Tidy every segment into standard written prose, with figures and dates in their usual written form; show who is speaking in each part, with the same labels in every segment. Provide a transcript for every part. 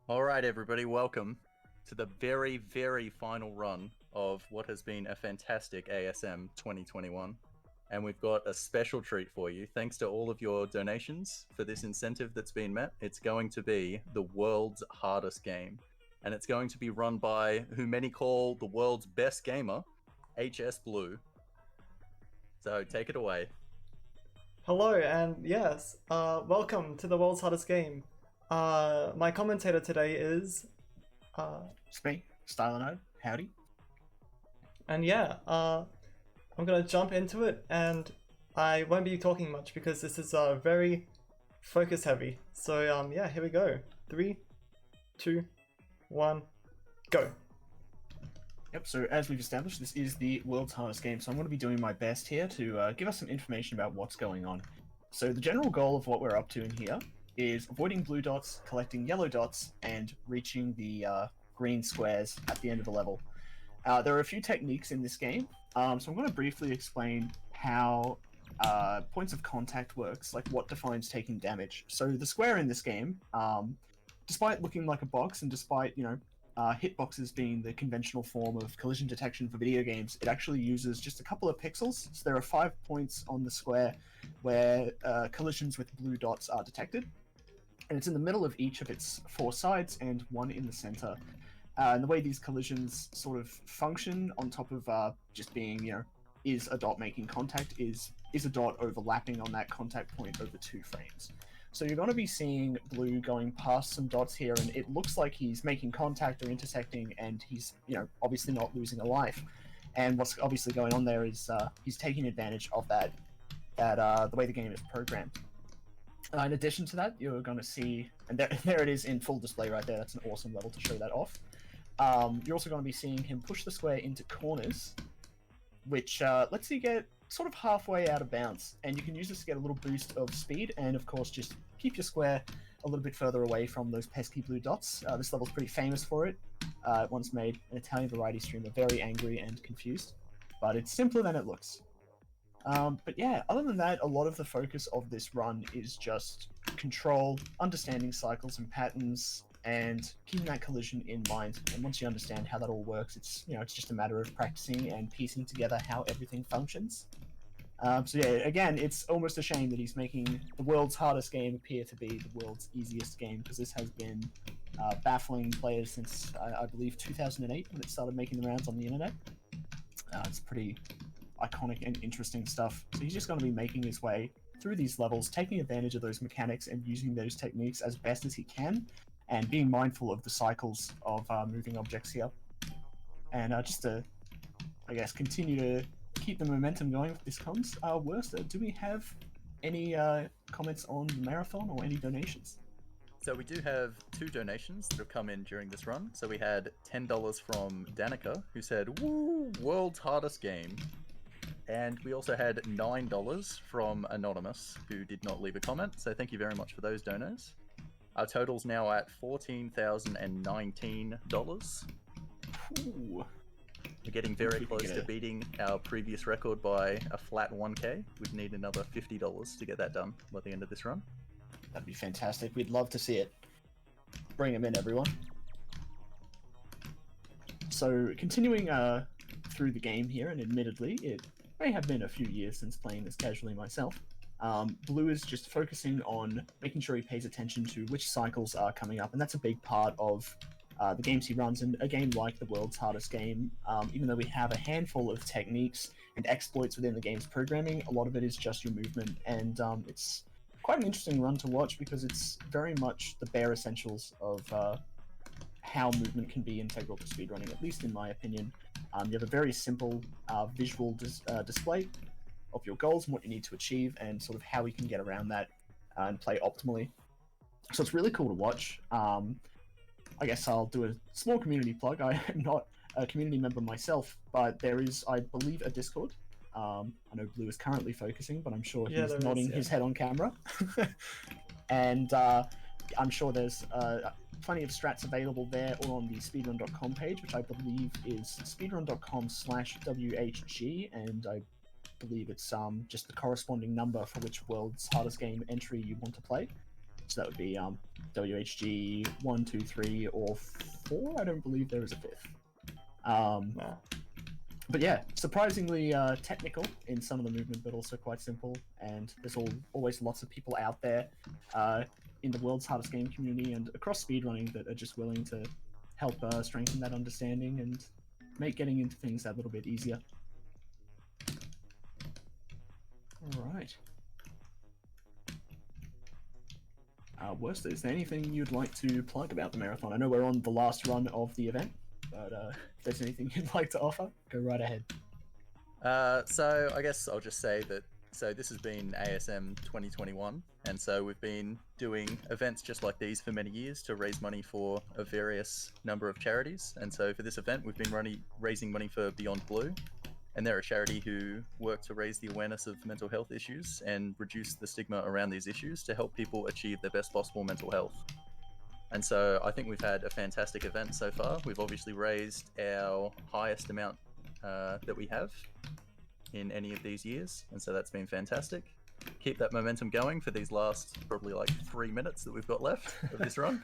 Speaker 1: All right, everybody, welcome to the very, very final run of what has been a fantastic ASM 2021. And we've got a special treat for you. Thanks to all of your donations for this incentive that's been met. It's going to be the world's hardest game. And it's going to be run by who many call the world's best gamer, hsblue. So take it away.
Speaker 2: Hello, and yes, welcome to the world's hardest game. My commentator today is,
Speaker 3: It's me, Stylinode. Howdy.
Speaker 2: and yeah, I'm gonna jump into it, and I won't be talking much because this is very focus heavy. So yeah, here we go. 3, 2, 1, go.
Speaker 3: Yep, so as we've established, this is the world's hardest game, so I'm going to be doing my best here to give us some information about what's going on. So the general goal of what we're up to in here is avoiding blue dots, collecting yellow dots, and reaching the green squares at the end of the level. There are a few techniques in this game, so I'm going to briefly explain how points of contact works, like what defines taking damage. So the square in this game, despite looking like a box and despite, hitboxes being the conventional form of collision detection for video games, it actually uses just a couple of pixels. So there are 5 points on the square where collisions with blue dots are detected. And it's in the middle of each of its 4 sides and 1 in the center. And the way these collisions sort of function, on top of just being, is a dot making contact, is a dot overlapping on that contact point over 2 frames. So you're going to be seeing blue going past some dots here, and it looks like he's making contact or intersecting, and he's, obviously not losing a life. And what's obviously going on there is he's taking advantage of that the way the game is programmed. In addition to that, you're going to see, and there it is in full display right there. That's an awesome level to show that off. You're also going to be seeing him push the square into corners, which lets you get sort of halfway out of bounds, and you can use this to get a little boost of speed, and of course just keep your square a little bit further away from those pesky blue dots. This level's pretty famous for it. It once made an Italian variety streamer very angry and confused, but it's simpler than it looks. But yeah, other than that, a lot of the focus of this run is just control, understanding cycles and patterns, and keeping that collision in mind. And once you understand how that all works, it's just a matter of practicing and piecing together how everything functions. So yeah, again, it's almost a shame that he's making the world's hardest game appear to be the world's easiest game, because this has been baffling players since I believe 2008 when it started making the rounds on the internet. It's pretty iconic and interesting stuff. So he's just going to be making his way through these levels, taking advantage of those mechanics and using those techniques as best as he can, and being mindful of the cycles of moving objects here. And just to, I guess, continue to keep the momentum going with this comms, Worst, do we have any comments on the marathon or any donations?
Speaker 1: So we do have 2 donations that have come in during this run. So we had $10 from Danica, who said, "Woo, world's hardest game." And we also had $9 from Anonymous, who did not leave a comment. So thank you very much for those donos. Our total's now at $14,019.
Speaker 3: Ooh.
Speaker 1: We're getting very close to beating our previous record by a flat 1K. We'd need another $50 to get that done by the end of this run.
Speaker 3: That'd be fantastic. We'd love to see it. Bring them in, everyone. So continuing through the game here, and admittedly, it may have been a few years since playing this casually myself. Blue is just focusing on making sure he pays attention to which cycles are coming up, and that's a big part of the games he runs. And a game like the world's hardest game, even though we have a handful of techniques and exploits within the game's programming, a lot of it is just your movement, and it's quite an interesting run to watch because it's very much the bare essentials of how movement can be integral to speedrunning, at least in my opinion. You have a very simple visual display of your goals and what you need to achieve, and sort of how we can get around that and play optimally. So it's really cool to watch. I guess I'll do a small community plug. I am not a community member myself, but there is, I believe, a Discord. I know Blue is currently focusing, but I'm sure he's nodding his head on camera. And I'm sure there's plenty of strats available there, or on the speedrun.com page, which I believe is speedrun.com/WHG, and I believe it's just the corresponding number for which world's hardest game entry you want to play. So that would be WHG 1, 2, 3, or 4. I don't believe there is a 5th.
Speaker 2: Nah.
Speaker 3: But yeah, surprisingly technical in some of the movement, but also quite simple. And there's always lots of people out there in the world's hardest game community and across speedrunning that are just willing to help strengthen that understanding and make getting into things that little bit easier. All right. Worst, is there anything you'd like to plug about the marathon? I know we're on the last run of the event, but if there's anything you'd like to offer, go right ahead.
Speaker 1: So I guess I'll just say that, so this has been ASM 2021, and so we've been doing events just like these for many years to raise money for a various number of charities. And so for this event, we've been raising money for Beyond Blue, and they're a charity who work to raise the awareness of mental health issues and reduce the stigma around these issues to help people achieve their best possible mental health. And so I think we've had a fantastic event so far. We've obviously raised our highest amount that we have in any of these years, and so that's been fantastic. Keep that momentum going for these last probably like 3 minutes that we've got left of this run.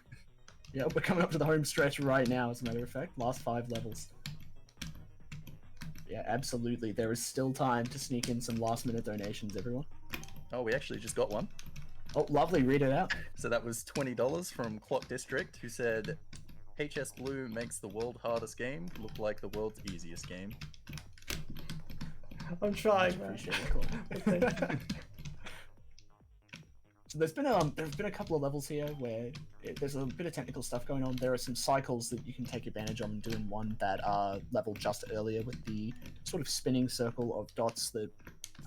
Speaker 3: Yeah, we're coming up to the home stretch right now, as a matter of fact. Last 5 levels. Yeah, absolutely. There is still time to sneak in some last-minute donations, everyone.
Speaker 1: Oh, we actually just got one.
Speaker 3: Oh, lovely. Read it out.
Speaker 1: So that was $20 from Clock District, who said, hsblue makes the world hardest game look like the world's easiest game.
Speaker 2: I'm trying, man.
Speaker 3: Appreciate it. So there's been a couple of levels here where there's a bit of technical stuff going on. There are some cycles that you can take advantage of and do in one that are leveled just earlier with the sort of spinning circle of dots that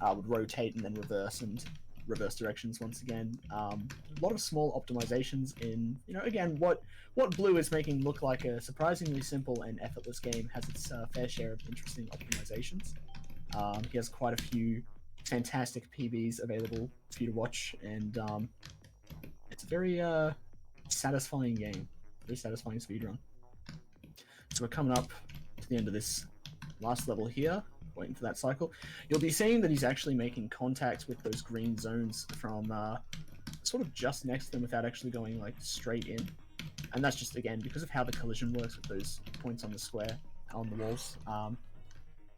Speaker 3: would rotate and then reverse and reverse directions once again. A lot of small optimizations in, again, what Blue is making look like a surprisingly simple and effortless game has its fair share of interesting optimizations. He has quite a few fantastic PBs available for you to watch, and it's a very satisfying game, very satisfying speedrun. So we're coming up to the end of this last level here, waiting for that cycle. You'll be seeing that he's actually making contact with those green zones from sort of just next to them without actually going like straight in, and that's just again because of how the collision works with those points on the square on the walls.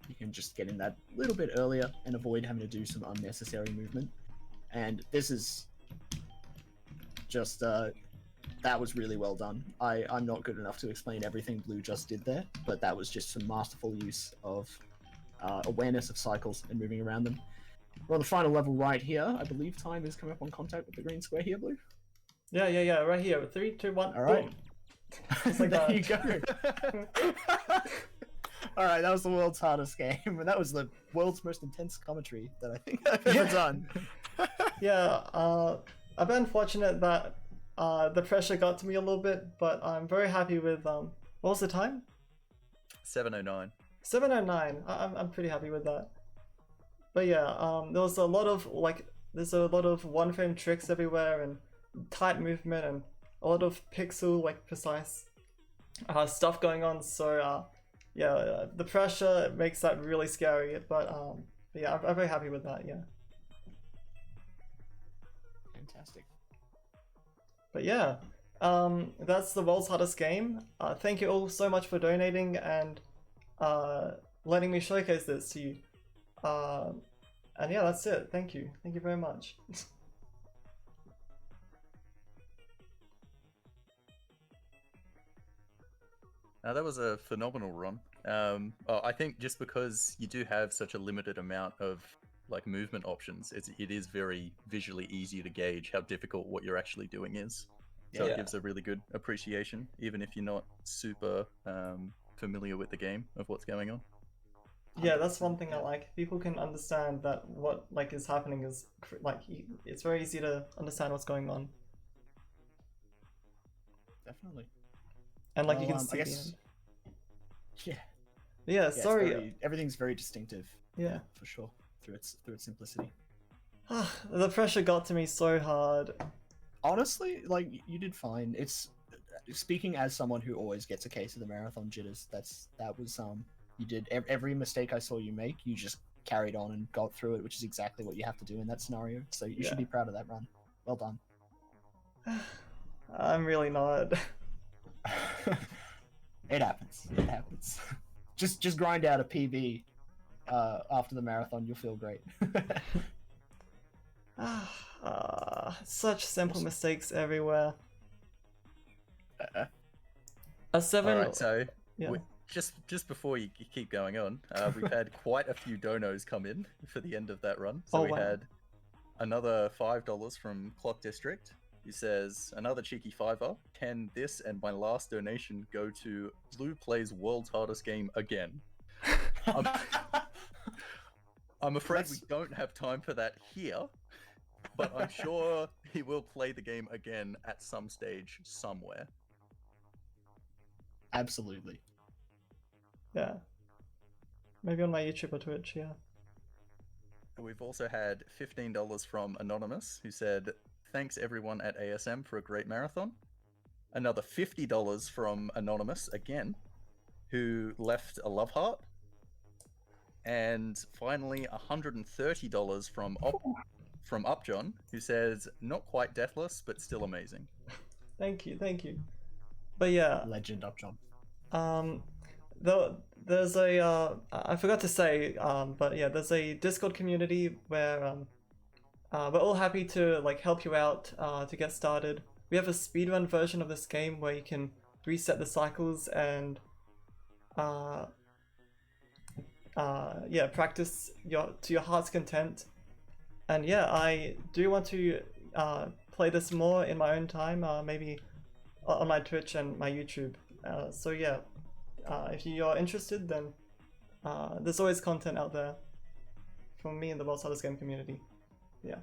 Speaker 3: You can just get in that little bit earlier and avoid having to do some unnecessary movement. And this is just, that was really well done. I'm not good enough to explain everything Blue just did there, but that was just some masterful use of awareness of cycles and moving around them. We're on the final level right here. I believe time is coming up on contact with the green square here, Blue.
Speaker 2: Yeah, right here. 3, 2, 1.
Speaker 3: All right.
Speaker 2: Boom. Just like
Speaker 3: there
Speaker 2: that.
Speaker 3: you go. All right, that was the world's hardest game, and that was the world's most intense commentary that I think I've ever done.
Speaker 2: Yeah, I've been fortunate that the pressure got to me a little bit, but I'm very happy with what was the time?
Speaker 1: 7:09.
Speaker 2: 7:09. I'm pretty happy with that. But yeah, there was a lot of there's a lot of one frame tricks everywhere and tight movement and a lot of pixel precise stuff going on. So yeah, the pressure makes that really scary. But yeah, I'm very happy with that. Yeah.
Speaker 3: Fantastic.
Speaker 2: But yeah, that's the world's hardest game. Thank you all so much for donating and letting me showcase this to you. And yeah, that's it. Thank you. Thank you very much.
Speaker 1: Now that was a phenomenal run. I think just because you do have such a limited amount of movement options, it is very visually easy to gauge how difficult what you're actually doing is. So it gives a really good appreciation, even if you're not super familiar with the game of what's going on.
Speaker 2: Yeah, that's one thing I like. People can understand that what is happening is it's very easy to understand what's going on.
Speaker 3: Definitely.
Speaker 2: And you can see.
Speaker 3: Yeah.
Speaker 2: Yeah. Sorry.
Speaker 3: Everything's very distinctive.
Speaker 2: Yeah.
Speaker 3: For sure. Through its simplicity.
Speaker 2: The pressure got to me so hard.
Speaker 3: Honestly, you did fine. It's speaking as someone who always gets a case of the marathon jitters. That was you did every mistake I saw you make. You just carried on and got through it, which is exactly what you have to do in that scenario. So you should be proud of that run. Well done.
Speaker 2: I'm really not.
Speaker 3: It happens. It happens. Just grind out a PB after the marathon. You'll feel great.
Speaker 2: Such simple
Speaker 3: Awesome.
Speaker 2: mistakes everywhere.
Speaker 3: Uh,
Speaker 2: A 7.
Speaker 1: All right, so
Speaker 2: Yeah.
Speaker 1: just before you keep going on, we've had quite a few donos come in for the end of that run. So
Speaker 2: Oh,
Speaker 1: we
Speaker 2: wow.
Speaker 1: had another $5 from Clock District. He says, another cheeky fiver. Can this and my last donation go to Blue Plays World's Hardest Game again? I'm afraid we don't have time for that here, but I'm sure he will play the game again at some stage somewhere.
Speaker 3: Absolutely.
Speaker 2: Yeah. Maybe on my YouTube or Twitch, yeah.
Speaker 1: We've also had $15 from Anonymous, who said, thanks everyone at ASM for a great marathon. Another $50 from Anonymous again, who left a love heart. And finally, $130 from Upjohn, who says, not quite deathless, but still amazing.
Speaker 2: Thank you, thank you. But yeah,
Speaker 3: Legend Upjohn.
Speaker 2: there's a I forgot to say, but yeah, there's a Discord community where we're all happy to like help you out to get started. We have a speedrun version of this game where you can reset the cycles and yeah, practice to your heart's content. And yeah, I do want to play this more in my own time, maybe on my Twitch and my YouTube. So yeah, if you're interested, then there's always content out there from me and the World's Hardest Game community. Yeah.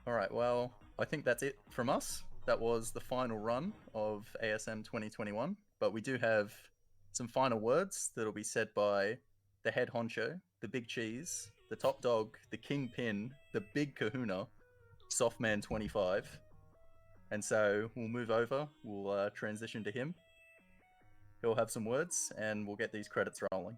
Speaker 1: All right, well, I think that's it from us. That was the final run of ASM 2021, but we do have some final words that'll be said by the head honcho, the big cheese, the top dog, the kingpin, the big kahuna, Softman 25. And so we'll move over, we'll transition to him. He'll have some words, and we'll get these credits rolling.